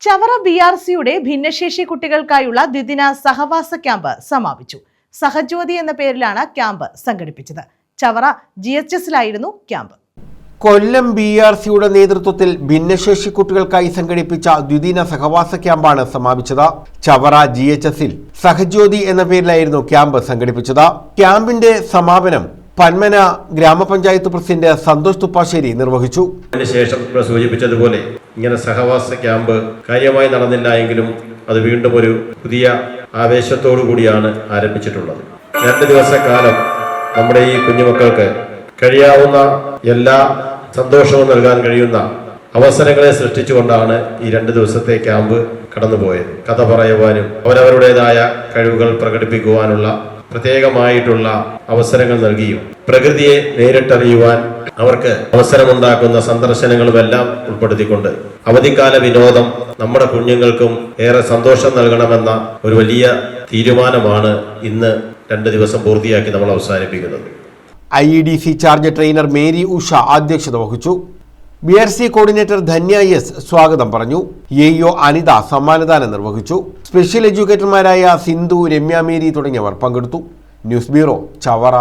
ചവറ BRCയുടെ ഭിന്നശേഷി കുട്ടികൾക്കായുള്ള ദ്വിദിന സഹവാസ ക്യാമ്പ് സമാപിച്ചു. സഹജ്യോതി എന്ന പേരിലാണ് ക്യാമ്പ് സംഘടിപ്പിച്ചത്. ചവറ GHSലായിരുന്നു ക്യാമ്പ്. കൊല്ലം BRCയുടെ നേതൃത്വത്തിൽ ഭിന്നശേഷി കുട്ടികൾക്കായി സംഘടിപ്പിച്ച ദ്വിദിന സഹവാസ ക്യാമ്പാണ് സമാപിച്ചത്. ചവറ GHSൽ സഹജ്യോതി എന്ന പേരിലായിരുന്നു ക്യാമ്പ് സംഘടിപ്പിച്ചത്. ക്യാമ്പിന്റെ സമാപനം പന്മന ഗ്രാമപഞ്ചായത്ത് പ്രസിഡന്റ് സന്തോഷ് തുപ്പാശ്ശേരി നിർവഹിച്ചു. അതിനുശേഷം സൂചിപ്പിച്ചതുപോലെ ഇങ്ങനെ സഹവാസ ക്യാമ്പ് കാര്യമായി നടന്നില്ല എങ്കിലും അത് വീണ്ടും ഒരു പുതിയ ആവേശത്തോടു കൂടിയാണ് ആരംഭിച്ചിട്ടുള്ളത്. 2 ദിവസക്കാലം നമ്മുടെ ഈ കുഞ്ഞുമക്കൾക്ക് കഴിയാവുന്ന എല്ലാ സന്തോഷവും നൽകാൻ കഴിയുന്ന അവസരങ്ങളെ സൃഷ്ടിച്ചുകൊണ്ടാണ് ഈ 2 ദിവസത്തെ ക്യാമ്പ് കടന്നുപോയത്. കഥ പറയുവാനും അവരവരുടേതായ കഴിവുകൾ പ്രകടിപ്പിക്കുവാനുള്ള പ്രത്യേകമായിട്ടുള്ള അവസരങ്ങൾ നൽകിയും പ്രകൃതിയെ നേരിട്ടറിയുവാൻ അവർക്ക് അവസരമുണ്ടാക്കുന്ന സന്ദർശനങ്ങളുമെല്ലാം ഉൾപ്പെടുത്തിക്കൊണ്ട് അവധിക്കാല വിനോദം നമ്മുടെ കുഞ്ഞുങ്ങൾക്കും ഏറെ സന്തോഷം നൽകണമെന്ന ഒരു വലിയ തീരുമാനമാണ് ഇന്ന് 2 ദിവസം പൂർത്തിയാക്കി നമ്മൾ അവസാനിപ്പിക്കുന്നത്. IEDC charge trainer Mary Usha അധ്യക്ഷത വഹിച്ചു. BRC കോർഡിനേറ്റർ ധന്യ S സ്വാഗതം പറഞ്ഞു. AEO അനിത സമ്മാനദാനം നിർവഹിച്ചു. സ്പെഷ്യൽ എഡ്യൂക്കേറ്റർമാരായ സിന്ധു, രമ്യ മേരി തുടങ്ങിയവർ പങ്കെടുത്തു. News bureau, Chavara.